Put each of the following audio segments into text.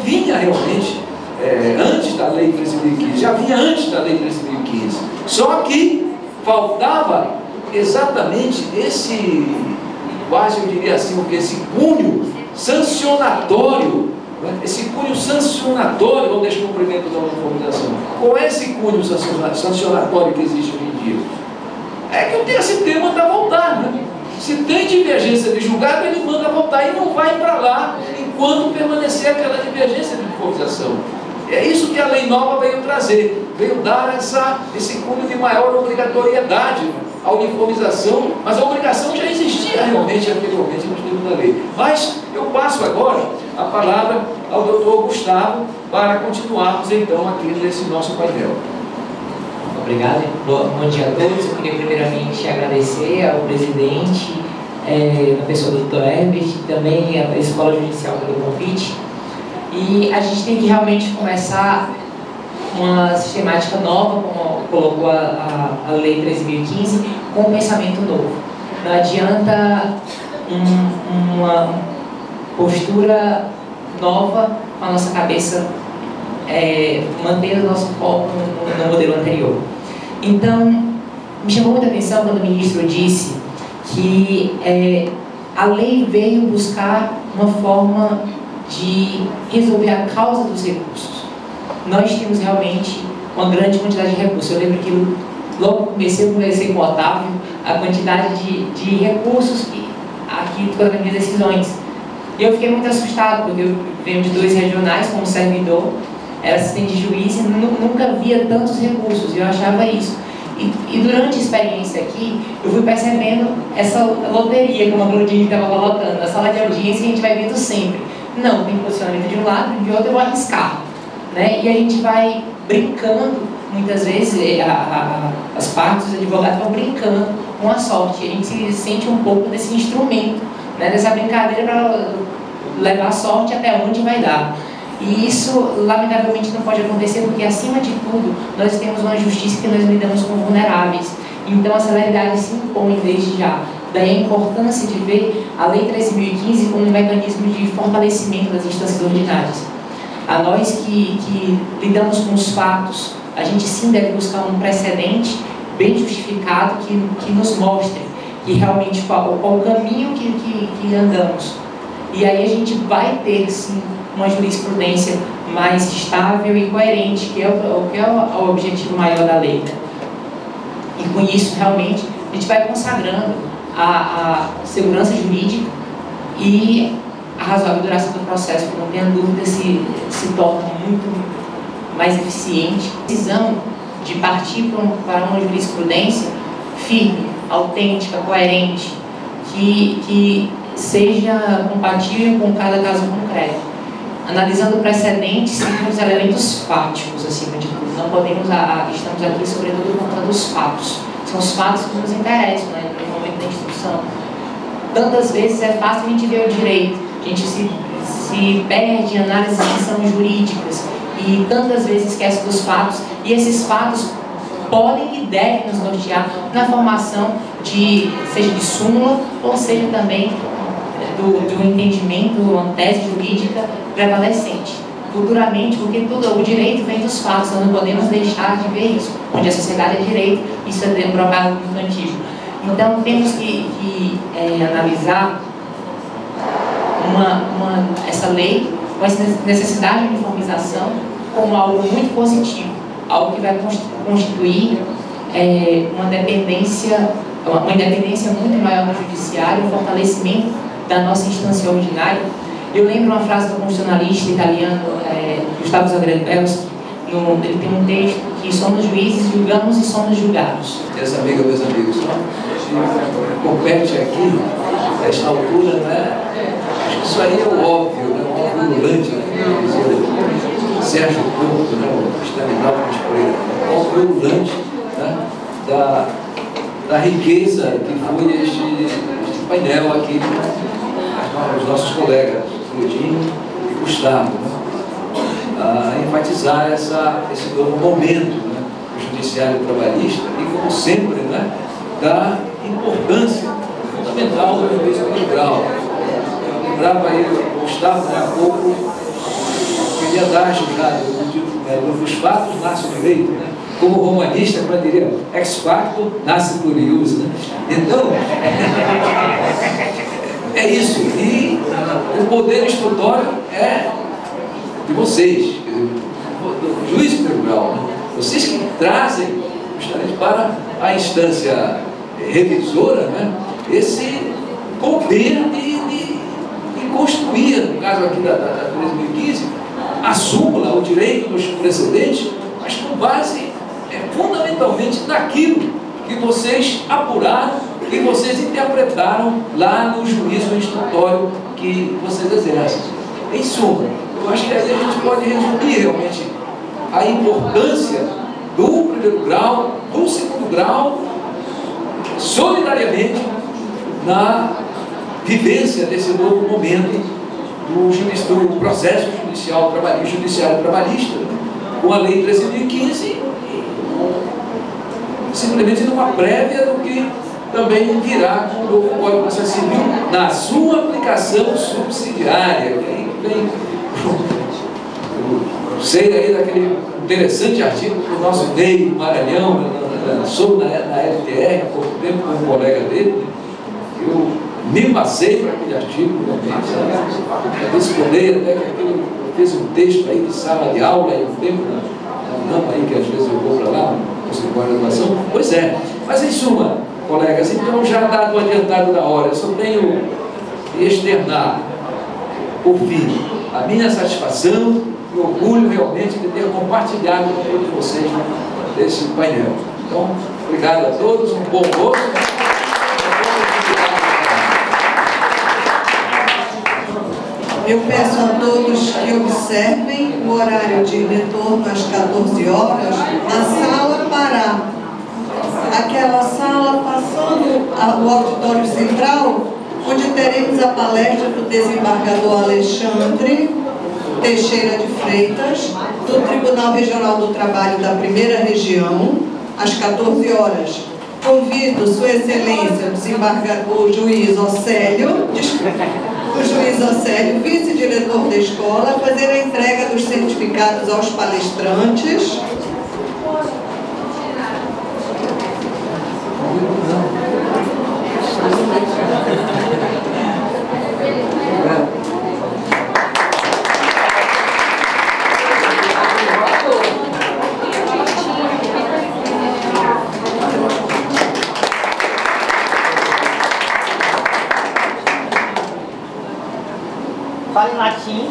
vinha realmente antes da Lei 13.015, já vinha antes da Lei 13.015. Só que faltava exatamente esse, quase eu diria assim, esse cunho sancionatório, esse cunho sancionatório ao descumprimento da uniformização. Qual é esse cunho sancionatório que existe hoje em dia? É que o TST manda voltar, né? Se tem divergência de julgado, ele manda voltar e não vai para lá enquanto permanecer aquela divergência de uniformização. É isso que a lei nova veio trazer, veio dar esse cunho de maior obrigatoriedade à uniformização, mas a obrigação já existia realmente anteriormente nos termos da lei. Mas eu passo agora a palavra ao doutor Gustavo para continuarmos então aqui nesse nosso painel. Obrigado, bom dia a todos. Eu queria primeiramente agradecer ao presidente, na pessoa do Dr. Herbert, e também à Escola Judicial pelo convite. E a gente tem que realmente começar uma sistemática nova, como colocou a Lei 13.015, com um pensamento novo. Não adianta uma postura nova com a nossa cabeça mantendo o nosso foco no modelo anterior. Então, me chamou muita atenção quando o ministro disse que a lei veio buscar uma forma de resolver a causa dos recursos. Nós temos realmente uma grande quantidade de recursos. Eu lembro que logo eu conversei com o Otávio a quantidade de recursos aqui todas as minhas decisões. E eu fiquei muito assustado, porque eu venho de 2 regionais como servidor, era assistente de juiz e nunca via tantos recursos, eu achava isso. E durante a experiência aqui, eu fui percebendo essa loteria, como a Claudine estava colocando, a sala de audiência que a gente vai vendo sempre. Não, tem posicionamento de um lado, de outro eu vou arriscar. Né? E a gente vai brincando, muitas vezes, as partes, os advogados vão brincando com a sorte. A gente se sente um pouco desse instrumento, né? Dessa brincadeira para levar a sorte até onde vai dar. E isso, lamentavelmente, não pode acontecer, porque, acima de tudo, nós temos uma justiça que nós lidamos com vulneráveis. Então, a celeridade se impõe desde já. Daí a importância de ver a Lei 13.015 como um mecanismo de fortalecimento das instâncias ordinárias. A nós que lidamos com os fatos, a gente sim deve buscar um precedente bem justificado que nos mostre que realmente qual o caminho que andamos. E aí a gente vai ter sim uma jurisprudência mais estável e coerente, que é o objetivo maior da lei. Né? E com isso, realmente, a gente vai consagrando a segurança jurídica e a razoável duração do processo, que não tenha dúvida se torna muito mais eficiente. Precisamos de partir para uma jurisprudência firme, autêntica, coerente, que seja compatível com cada caso concreto. Analisando o precedente, seguimos elementos fáticos, acima de tudo. Não podemos, estamos aqui sobretudo por conta dos fatos. São os fatos que nos interessam, né, no momento da instrução. Tantas vezes é fácil a gente ver o direito, a gente se perde em análises que são jurídicas e tantas vezes esquece dos fatos, e esses fatos podem e devem nos nortear na formação seja de súmula ou seja também do entendimento, uma tese jurídica prevalecente. Futuramente, porque o direito vem dos fatos, nós não podemos deixar de ver isso. Onde a sociedade é direito, isso é um propaganda muito antigo. Então, temos que analisar essa lei com essa necessidade de uniformização como algo muito positivo, algo que vai constituir uma independência muito maior no judiciário, um fortalecimento da nossa instância ordinária. Eu lembro uma frase do constitucionalista italiano, Gustavo Zagrebelsky, ele tem um texto que somos juízes, julgamos e somos julgados. Meus amigos, compete aqui, nesta altura, né? Acho que isso aí é o óbvio, né? O óbvio ululante, né? O Sérgio Porto, né? O Stanislav Pereira, o óbvio ululante, né? Da riqueza que foi este painel aqui, né? Os nossos colegas, Claudine e Gustavo, né? A enfatizar esse novo momento, né, do judiciário trabalhista e, como sempre, né, da importância fundamental do juízo integral. Lembrava aí, Gustavo, há pouco, tem adágio já dos fatos nasce o direito, né? Como romanista, como eu diria, ex facto nasce glorious, né? Então, é isso. E o poder instrutório é de vocês, do juiz do tribunal, né? Vocês que trazem justamente para a instância revisora, né, esse poder de construir, no caso aqui da 2015, a súmula, o direito dos precedentes, mas com base fundamentalmente naquilo que vocês apuraram, que vocês interpretaram lá no juízo instrutório que vocês exercem. Em suma, eu acho que aí a gente pode resumir realmente a importância do primeiro grau, do segundo grau, solidariamente na vivência desse novo momento do processo judicial trabalhista, judiciário trabalhista, com a Lei 13.015, simplesmente numa prévia do que também virá com o novo Código de Processo Civil na sua aplicação subsidiária. Vem, sei aí daquele interessante artigo do nosso Ney Maranhão, sobre na LTR, há pouco tempo, com um colega dele. Eu me passei para aquele artigo, eu respondei até que aquele fez um texto aí de sala de aula, e um tempo, não aí que às vezes eu vou para lá, não consigo graduação. Pois é, mas em suma, colegas, então já dado o adiantado da hora, eu só tenho que externar, por fim, a minha satisfação e orgulho realmente de ter compartilhado com todos vocês desse painel. Então, obrigado a todos, um bom gosto. Eu peço a todos que observem o horário de retorno às 14 horas, a sala parar. Aquela sala passando o auditório central, onde teremos a palestra do desembargador Alexandre Teixeira de Freitas, do Tribunal Regional do Trabalho da Primeira Região, às 14 horas. Convido Sua Excelência, o desembargador juiz Océlio, vice-diretor da escola, a fazer a entrega dos certificados aos palestrantes. Fala em latim.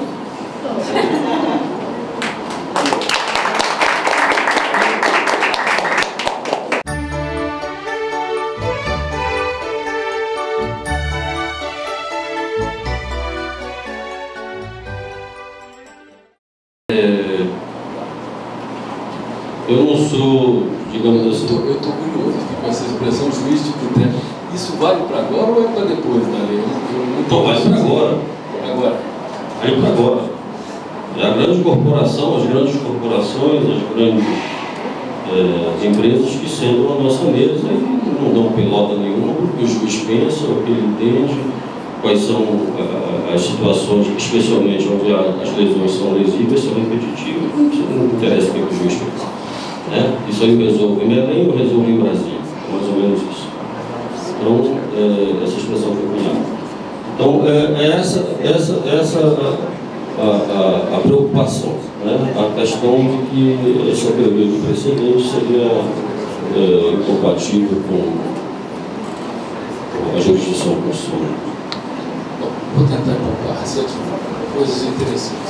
Eu não sou, digamos assim... Eu estou curioso com essa expressão juiz de boteco. Isso vale para agora ou é para depois da lei? Então, vale para agora. Agora. Vale para agora. A grande corporação, as grandes corporações, as grandes empresas que sentam na nossa mesa e não dão pelota nenhuma, porque o juiz pensa o que ele entende, quais são as situações, especialmente onde as lesões são lesivas, são repetitivas, não interessa o que o juiz pensa. Né? Isso aí eu resolvo em Belém, eu resolvo em Brasília, mais ou menos isso. Então, essa expressão foi cunhada. Então, a preocupação, né? A questão de que esse período de precedente seria incompatível com a jurisdição constitucional. Vou tentar empolgar 7 coisas interessantes.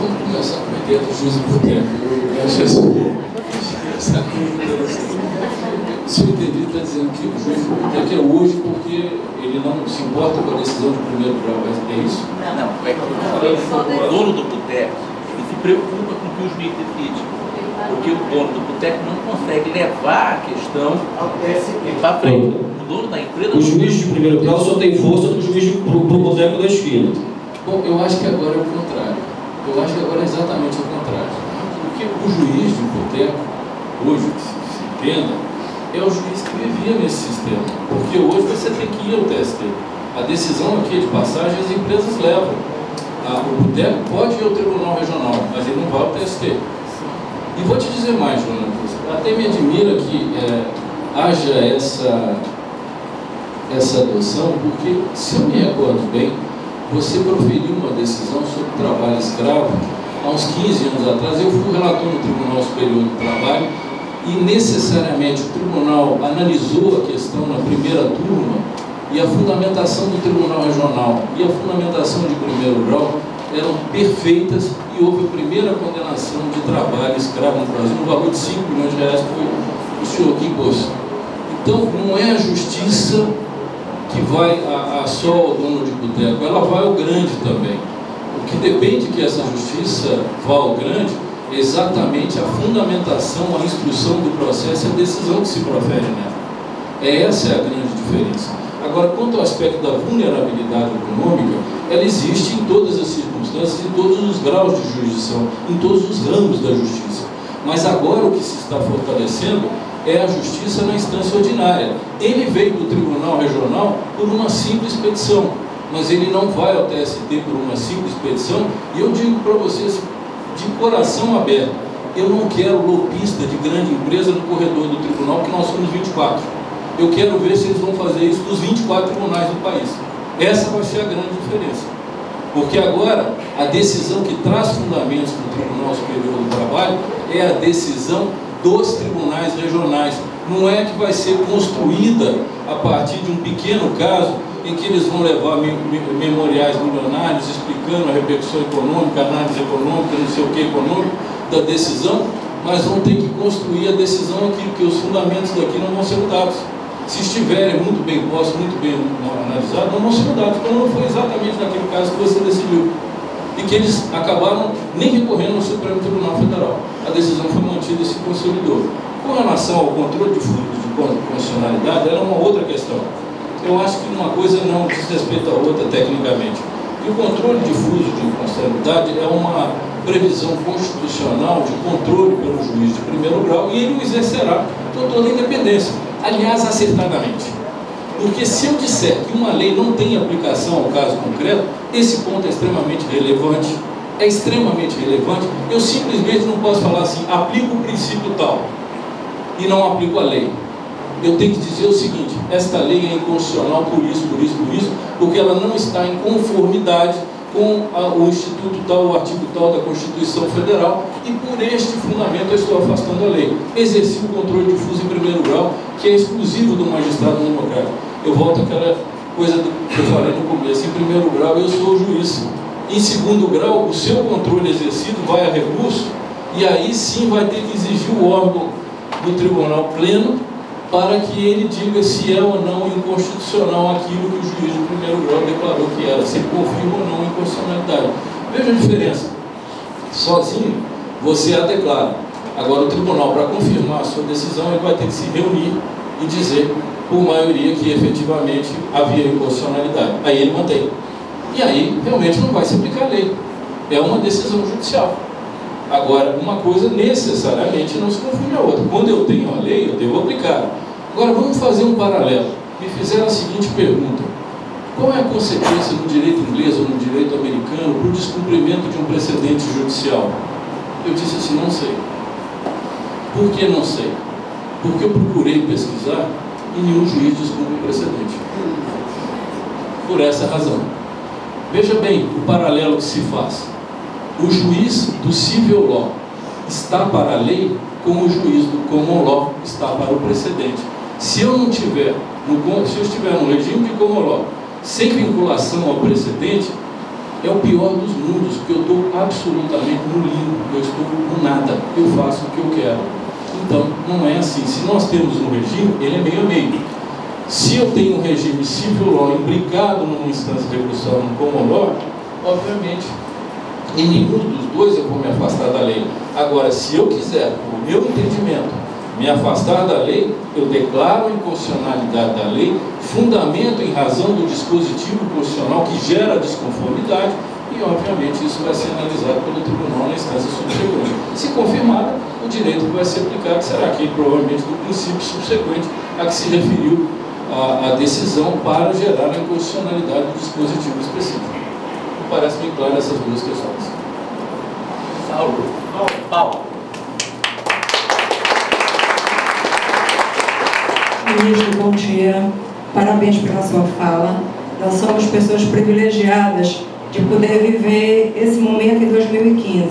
Vamos começar com a ideia do juiz de boteco. Eu acho essa interessante. O senhor entendido está dizendo que o juiz de boteco é hoje porque ele não se importa com a decisão de primeiro grau, é isso? Não, é que o dono do boteco ele se preocupa com o que o juiz decide, porque o dono do boteco não consegue levar a questão para frente. O dono da empresa... O juiz de primeiro grau só tem força do juiz pro boteco da esquina. Bom, eu acho que agora é o contrário. Eu acho que agora é exatamente o contrário. Porque o juiz de boteco, hoje, que se entenda, é o juiz que vivia nesse sistema. Porque hoje você tem que ir ao TST. A decisão aqui de passagem as empresas levam. O boteco pode ir ao Tribunal Regional, mas ele não vai ao TST. E vou te dizer mais, Jonas, até me admira que haja essa adoção, porque, se eu me recordo bem, você proferiu uma decisão sobre trabalho escravo há uns 15 anos atrás. Eu fui relator no Tribunal Superior do Trabalho e, necessariamente, o Tribunal analisou a questão na primeira turma e a fundamentação do Tribunal Regional e a fundamentação de primeiro grau eram perfeitas e houve a primeira condenação de trabalho escravo no Brasil, no valor de 5 milhões de reais, que foi o senhor que impôs. Então, não é a justiça que vai só ao dono de boteco, ela vai ao grande também. O que depende que essa justiça vá ao grande é exatamente a fundamentação, a instrução do processo e a decisão que se profere nela. Essa é a grande diferença. Agora, quanto ao aspecto da vulnerabilidade econômica, ela existe em todas as circunstâncias, em todos os graus de jurisdição, em todos os ramos da justiça. Mas agora o que se está fortalecendo é a justiça na instância ordinária. Ele veio do Tribunal Regional por uma simples petição, mas ele não vai ao TST por uma simples petição. E eu digo para vocês, de coração aberto, eu não quero lobista de grande empresa no corredor do tribunal, que nós somos 24. Eu quero ver se eles vão fazer isso dos 24 tribunais do país. Essa vai ser a grande diferença. Porque agora, a decisão que traz fundamentos do Tribunal Superior do Trabalho é a decisão dos tribunais regionais. Não é que vai ser construída a partir de um pequeno caso em que eles vão levar memoriais milionários explicando a repercussão econômica, análise econômica, não sei o que econômico da decisão, mas vão ter que construir a decisão aqui, porque os fundamentos daqui não vão ser mudados. Se estiverem muito bem postos, muito bem analisados, não vão ser mudados. Então não foi exatamente naquele caso que você decidiu. E que eles acabaram nem recorrendo ao Supremo Tribunal Federal. A decisão foi mantida e se consolidou. Com relação ao controle de fundos de constitucionalidade, era uma outra questão. Eu acho que uma coisa não diz respeito à outra tecnicamente. E o controle difuso de inconstitucionalidade é uma previsão constitucional de controle pelo juiz de primeiro grau, e ele o exercerá com toda a independência. Aliás, acertadamente. Porque se eu disser que uma lei não tem aplicação ao caso concreto, esse ponto é extremamente relevante. É extremamente relevante. Eu simplesmente não posso falar assim, aplico o princípio tal e não aplico a lei. Eu tenho que dizer o seguinte, esta lei é inconstitucional por isso, por isso, por isso, porque ela não está em conformidade com o Instituto tal, o artigo tal da Constituição Federal, e por este fundamento eu estou afastando a lei. Exerci o controle difuso em primeiro grau, que é exclusivo do magistrado democrático. Eu volto àquela coisa que eu falei no começo. Em primeiro grau eu sou o juiz. Em segundo grau, o seu controle exercido vai a recurso, e aí sim vai ter que exigir o órgão do tribunal pleno para que ele diga se é ou não inconstitucional aquilo que o juiz de primeiro grau declarou que era, se confirma ou não a inconstitucionalidade. Veja a diferença. Sozinho, você a declara. Agora, o tribunal, para confirmar a sua decisão, ele vai ter que se reunir e dizer, por maioria, que efetivamente havia inconstitucionalidade. Aí ele mantém. E aí, realmente, não vai se aplicar a lei. É uma decisão judicial. Agora, uma coisa necessariamente não se confunde a outra. Quando eu tenho a lei, eu devo aplicar. Agora, vamos fazer um paralelo. Me fizeram a seguinte pergunta. Qual é a consequência no direito inglês ou no direito americano por descumprimento de um precedente judicial? Eu disse assim, não sei. Por que não sei? Porque eu procurei pesquisar e nenhum juiz descumpre o precedente. Por essa razão. Veja bem o paralelo que se faz. O juiz do civil law está para a lei, como o juiz do common law está para o precedente. Se eu estiver no regime de common law, sem vinculação ao precedente, é o pior dos mundos, porque eu estou absolutamente no limbo, eu estou no nada, eu faço o que eu quero. Então, não é assim. Se nós temos um regime, ele é meio a meio. Se eu tenho um regime civil law implicado numa instância recursal no common law, obviamente, em nenhum dos dois eu vou me afastar da lei. Agora, se eu quiser, por meu entendimento, me afastar da lei, eu declaro a inconstitucionalidade da lei, fundamento em razão do dispositivo constitucional que gera desconformidade, e obviamente isso vai ser analisado pelo tribunal na instância subsequente. Se confirmada, o direito que vai ser aplicado será aquele provavelmente do princípio subsequente a que se referiu a decisão para gerar a inconstitucionalidade do dispositivo específico. parece bem claro nessas duas questões. Paulo. Ministro, bom dia. Parabéns pela sua fala. Nós somos pessoas privilegiadas de poder viver esse momento em 2015,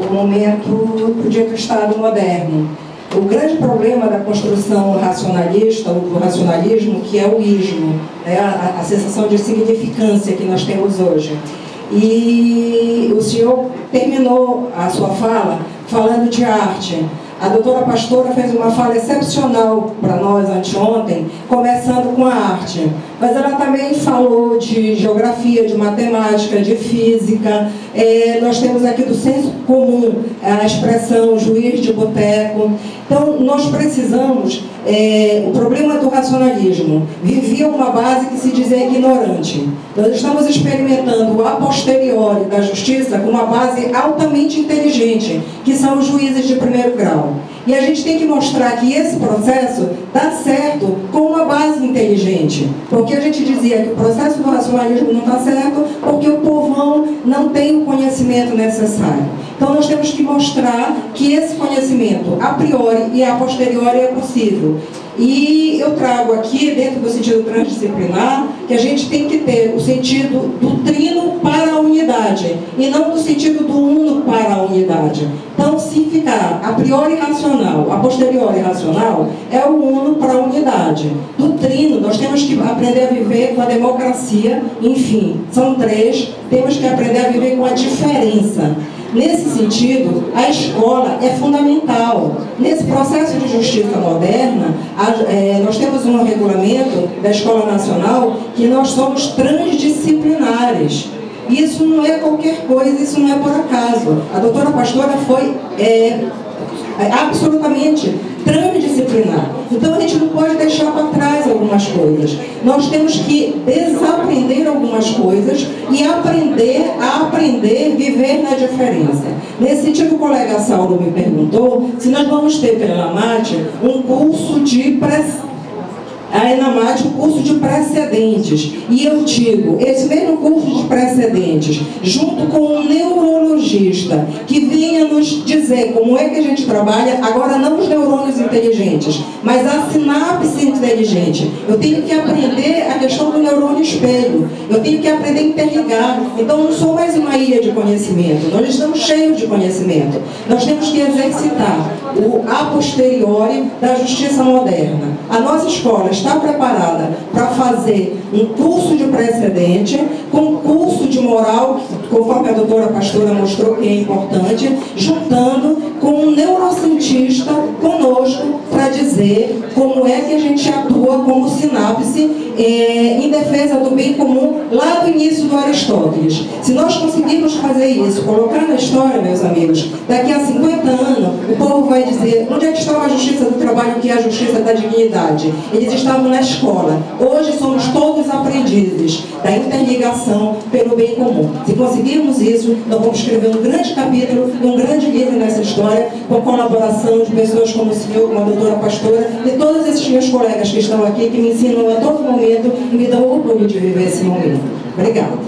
o momento do dia do Estado moderno. O grande problema da construção racionalista, ou do racionalismo, que é o ismo, né? a sensação de significância que nós temos hoje. E o senhor terminou a sua fala falando de arte. A doutora Pastora fez uma fala excepcional para nós anteontem, começando com a arte. Mas ela também falou de geografia, de matemática, de física. Nós temos aqui do senso comum a expressão juiz de boteco. Então, nós precisamos... o problema do racionalismo vivia uma base que se dizia ignorante. Nós estamos experimentando a posteriori da justiça com uma base altamente inteligente, que são os juízes de primeiro grau. E a gente tem que mostrar que esse processo dá certo com uma base inteligente. Porque a gente dizia que o processo do racionalismo não está certo porque o povão não tem o conhecimento necessário. Então nós temos que mostrar que esse conhecimento a priori e a posteriori é possível. E eu trago aqui, dentro do sentido transdisciplinar, que a gente tem que ter o sentido do trino para a unidade, e não do sentido do uno para a unidade. Então, se ficar a priori racional, a posteriori racional, é o uno para a unidade. Do trino, nós temos que aprender a viver com a democracia, enfim, são três, temos que aprender a viver com a diferença. Nesse sentido, a escola é fundamental. Nesse processo de justiça moderna, nós temos um regulamento da Escola Nacional que nós somos transdisciplinares. Isso não é qualquer coisa, isso não é por acaso. A doutora Pastora foi absolutamente transdisciplinar. Então a gente não pode deixar para trás algumas coisas. Nós temos que desaprender algumas coisas e aprender a viver na diferença. Nesse sentido, o colega Saulo me perguntou se nós vamos ter pela ANAMAT um curso de um curso de precedentes. E eu digo, esse mesmo curso de precedentes, junto com um neurologista que venha nos dizer como é que a gente trabalha, agora não os neurônios inteligentes, mas a sinapse inteligente. Eu tenho que aprender a questão do neurônio espelho. Eu tenho que aprender a interligar. Então, não sou mais uma ilha de conhecimento. Nós estamos cheios de conhecimento. Nós temos que exercitar o a posteriori da justiça moderna. A nossa escola está preparada para fazer um curso de precedente, com curso de moral, conforme a doutora Pastora mostrou que é importante, juntando com um neurocientista conosco para dizer como é que a gente atua como sinapse em defesa do bem comum lá do início do Aristóteles. Se nós conseguirmos fazer isso, colocar na história, meus amigos, daqui a 50 anos, o povo vai dizer onde é que estava a justiça do trabalho, que é a justiça da dignidade. Eles estavam na escola. Hoje somos todos aprendizes da interligação pelo bem comum. Se conseguirmos isso, nós vamos escrever um grande capítulo, um grande livro nessa história, com colaboração de pessoas como o senhor, como a doutora Pastora, e todos esses meus colegas que estão aqui, que me ensinam a todo momento e me dão orgulho de viver esse momento. Obrigada.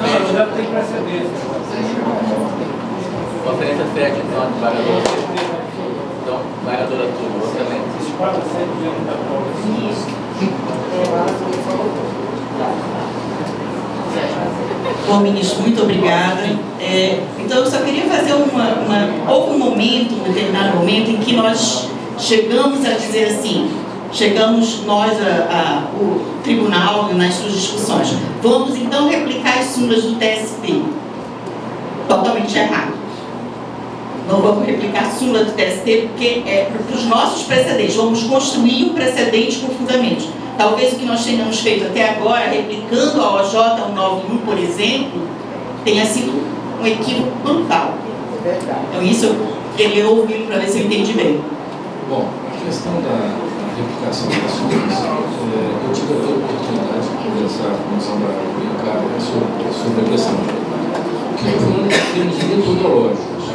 Não, já tem precedência. Conferência 7, então, desembargador. Então, desembargadora Túlio, também. Bom, ministro, muito obrigada. Então, eu só queria fazer houve um determinado momento, em que nós chegamos a dizer assim, chegamos nós, o tribunal, nas suas discussões, vamos então replicar as súmulas do TST. Totalmente errado. Não vamos replicar a súmula do TST, porque é para os nossos precedentes. Vamos construir um precedente com fundamentos. Talvez o que nós tenhamos feito até agora, replicando a OJ 191, por exemplo, tenha sido um equívoco brutal. Então isso eu queria ouvir para ver se eu entendi bem. Bom, a questão da replicação das súmulas, eu tive a oportunidade de conversar com a Sandra Ricardo sobre a questão. Porque em termos metodológicos,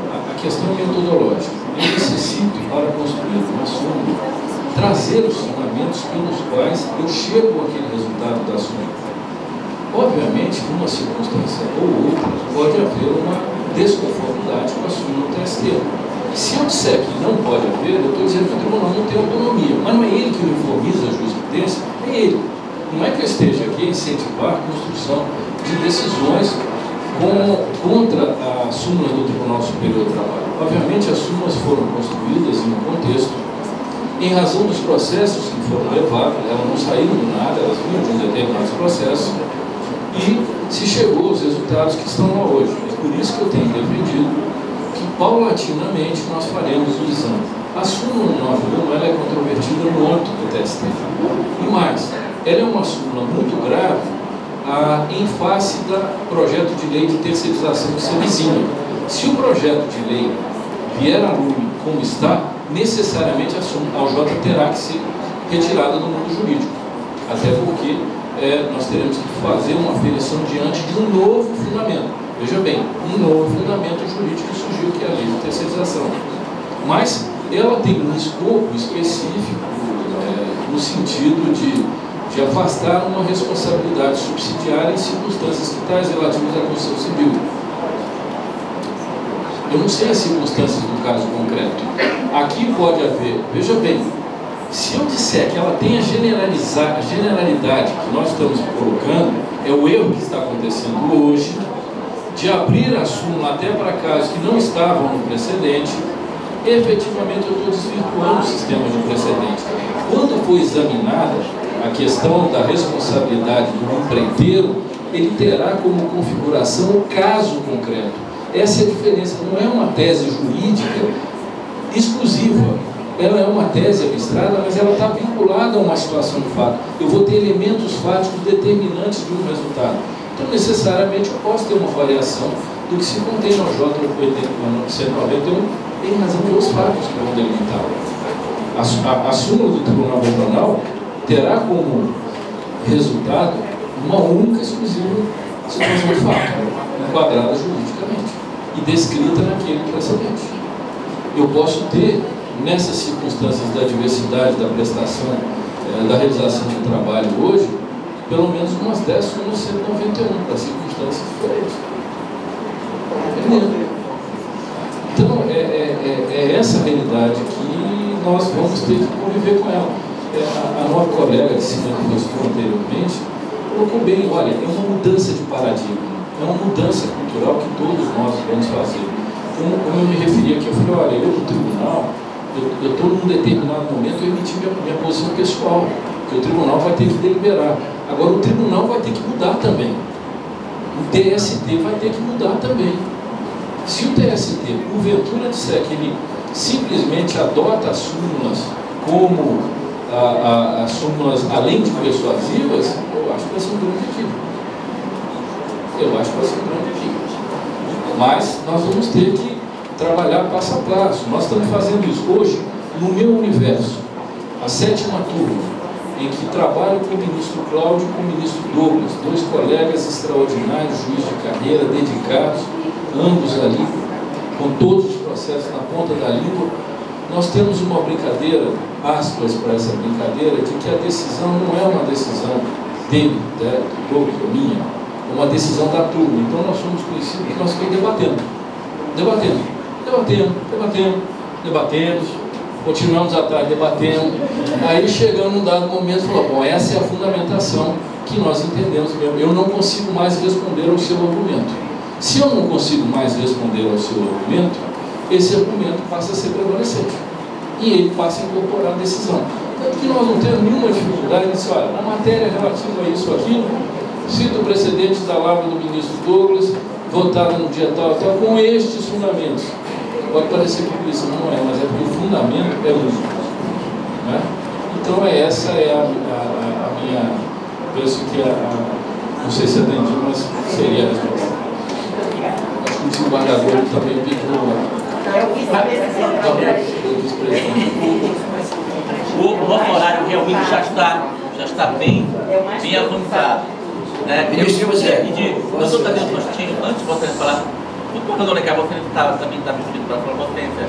a questão metodológica. Eu necessito, para construir uma súmula, trazer os fundamentos pelos quais eu chego àquele resultado da súmula. Obviamente, numa circunstância ou outra, pode haver uma desconformidade com a súmula do TST. Se eu disser que não pode haver, eu estou dizendo que o tribunal não tem autonomia, mas não é ele que uniformiza a jurisprudência, é ele. Não é que eu esteja aqui a incentivar a construção de decisões contra a súmula do Tribunal Superior do Trabalho. Obviamente, as súmulas foram construídas em um contexto, em razão dos processos que foram levados, elas não saíram do nada, elas vinham de um determinados processos, e se chegou aos resultados que estão lá hoje. É por isso que eu tenho defendido que, paulatinamente, nós faremos o exame. A súmula 91 ela é controvertida no âmbito do TST. E mais, ela é uma súmula muito grave em face do projeto de lei de terceirização que se avizinha. Se o projeto de lei vier a lume como está, necessariamente a OJ terá que ser retirada do mundo jurídico. Até porque nós teremos que fazer uma aferição diante de um novo fundamento. Veja bem, um novo fundamento jurídico que surgiu, que é a lei de terceirização. Mas ela tem um escopo específico no sentido de afastar uma responsabilidade subsidiária em circunstâncias que tais relativas à Constituição Civil. Eu não sei as circunstâncias do caso concreto. Aqui pode haver, veja bem, se eu disser que ela tem a generalidade que nós estamos colocando, é o erro que está acontecendo hoje, de abrir a súmula até para casos que não estavam no precedente. Efetivamente eu estou desvirtuando o sistema de precedente. Quando for examinada a questão da responsabilidade do empreiteiro, ele terá como configuração o caso concreto. Essa é a diferença, não é uma tese jurídica exclusiva. Ela é uma tese abstrata, mas ela está vinculada a uma situação de fato. Eu vou ter elementos fáticos determinantes de um resultado. Então, necessariamente, eu posso ter uma variação do que se contém no J191 em razão dos fatos que vão delimitar. A súmula do Tribunal Regional terá como resultado uma única exclusiva situação de fato, enquadrada juridicamente e descrita naquele precedente. Eu posso ter, nessas circunstâncias da diversidade da prestação, da realização do trabalho hoje, pelo menos umas 10 súmulas 191 para circunstâncias diferentes. Então, é essa realidade que nós vamos ter que conviver com ela. A nossa colega de cima que mostrou anteriormente colocou bem, olha, é uma mudança de paradigma, é uma mudança cultural que todos nós vamos fazer. Como eu me referi aqui, eu falei, olha, eu no tribunal, eu estou num determinado momento, eu emiti minha posição pessoal, que o tribunal vai ter que deliberar. Agora, o tribunal vai ter que mudar também. O TST vai ter que mudar também. Se o TST, porventura, disser que ele simplesmente adota as súmulas como as súmulas, além de persuasivas, eu acho que vai ser um grande equívoco. Eu acho que vai ser um grande equívoco. Mas nós vamos ter que trabalhar passo a passo. Nós estamos fazendo isso hoje no meu universo. A 7ª turma, em que trabalho com o ministro Cláudio e com o ministro Douglas, 2 colegas extraordinários, juízes de carreira, dedicados, ambos ali, com todos os processos na ponta da língua. Nós temos uma brincadeira, aspas para essa brincadeira, de que a decisão não é uma decisão dele, do Douglas ou minha, é uma decisão da turma. Então nós somos conhecidos que nós ficamos debatemos, continuamos à tarde debatendo, aí chegando num dado momento, falou, bom, essa é a fundamentação que nós entendemos mesmo. Eu não consigo mais responder ao seu argumento. Se eu não consigo mais responder ao seu argumento, esse argumento passa a ser prevalecente. E ele passa a incorporar a decisão. Tanto que nós não temos nenhuma dificuldade nisso. Olha, na matéria relativa a isso ou aquilo, cito o precedente da lavra do ministro Douglas, votada no dia tal, com estes fundamentos. Pode parecer que por isso não é, mas é porque o fundamento é único. Né? Então, essa é a minha... Penso que não sei se atendi, mas seria a resposta. Acho que o desembargador também pediu o nosso horário realmente já está bem avançado. Né? Ministro José, doutor Tadeu Faustino, antes de você falar, Tudo bom, dona Carla, você também está me pedindo para falar potência.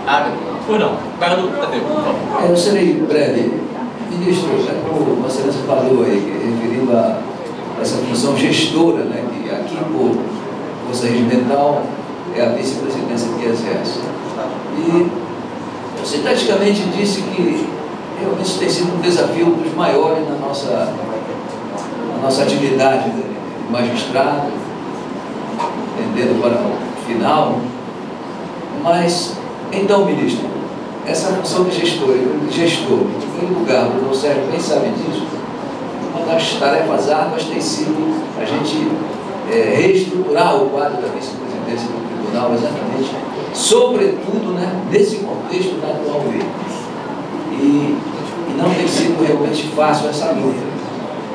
Ah, pois não. Pagador, cadê? Por favor. Eu serei breve. Ministro, como Vossa Excelência falou aí, referindo a essa função gestora, né, que aqui, por força regimental, é a vice-presidência que exerce. E eu sinteticamente disse que realmente tem sido um desafio dos maiores na nossa atividade de magistrado, entendendo para o final. Mas, então, ministro, essa função de gestor, em lugar do Dr. Sérgio bem sabe disso, uma das tarefas árduas tem sido a gente reestruturar o quadro da vice-presidência do tribunal, exatamente, sobretudo, né, nesse contexto da atual lei. E não tem sido realmente fácil essa luta.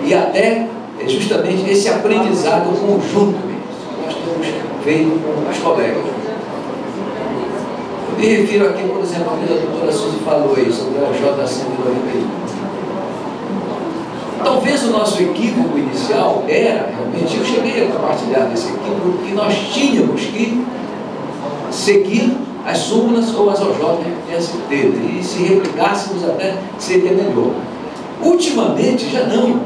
E até justamente esse aprendizado conjunto que nós temos feito com os colegas. Eu me refiro aqui, por exemplo, ao que a doutora Suzy falou aí sobre o J191. Talvez o nosso equívoco inicial era, realmente, eu cheguei a compartilhar desse equívoco, que nós tínhamos que seguir as súmulas ou as OJ-ST, e se replicássemos até seria melhor. Ultimamente já não.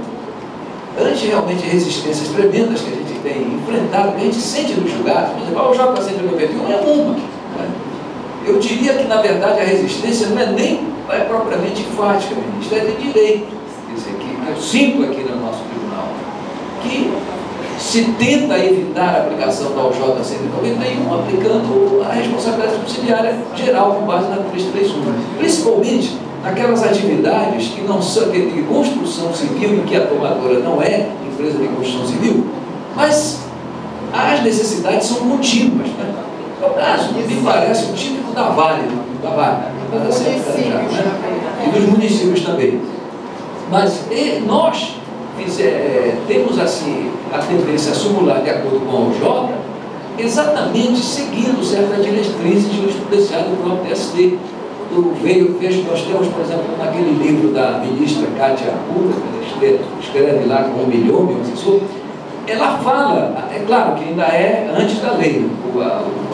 Ante realmente resistências tremendas que a gente tem enfrentado, que a gente sente nos julgados, por exemplo, o J191 é uma. Né? Eu diria que, na verdade, a resistência não é nem propriamente enfática, ministro, é de direito. Quer dizer, que eu sinto aqui no nosso tribunal, que se tenta evitar a aplicação da OJ-191 aplicando a responsabilidade subsidiária geral com base na 331. Principalmente naquelas atividades que não são de construção civil, em que a tomadora não é empresa de construção civil, mas as necessidades são contínuas. Né? É o caso, me parece, o típico da Vale, e dos municípios também. Mas nós temos assim a tendência a simular de acordo com a OJ, exatamente seguindo certas diretrizes jurisprudenciais do próprio TST. Eu vejo que nós temos, por exemplo, naquele livro da ministra Cátia Arruda, que ela escreve lá com 1 milhão, meu assessor, ela fala, é claro que ainda é antes da lei,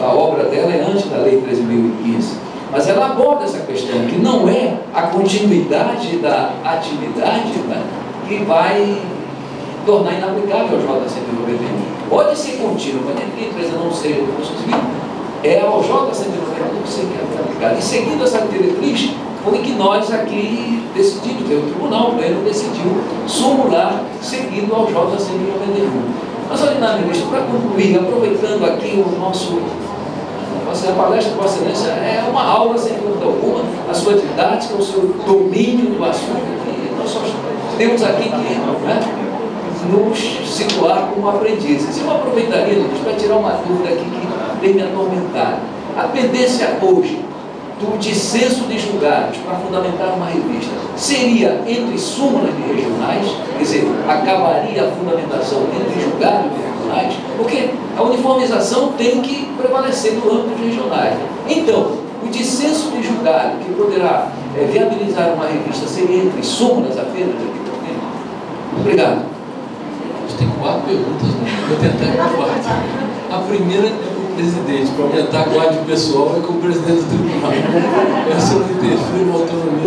a obra dela é antes da lei 13.015, mas ela aborda essa questão, que não é a continuidade da atividade, né, que vai tornar inaplicável o J191. Pode ser contínuo, mas a empresa não seja de construção civil, é a J191 que seria aplicada. E seguindo essa diretriz, foi que nós aqui decidimos, o tribunal, o pleno decidiu sumular seguindo ao J191. Mas, olha, ministro, para concluir, aproveitando aqui a palestra de Vossa Excelência é uma aula, sem dúvida alguma, a sua didática, o seu domínio do assunto, que nós só temos aqui que, né, nos situar como aprendizes. Eu aproveitaria, para tirar uma dúvida aqui que tem me atormentado. A pendência hoje do dissenso de julgados para fundamentar uma revista seria entre súmulas de regionais, quer dizer, acabaria a fundamentação entre julgados de regionais, porque a uniformização tem que prevalecer no âmbito dos regionais. Então, o dissenso de julgado que poderá viabilizar uma revista seria entre súmulas apenas aqui por tempo. Obrigado. Tem 4 perguntas, né? Vou tentar ir para a quarta. A primeira é para o presidente, para aumentar a guarda pessoal, é com o presidente do tribunal. Essa não interfere na autonomia.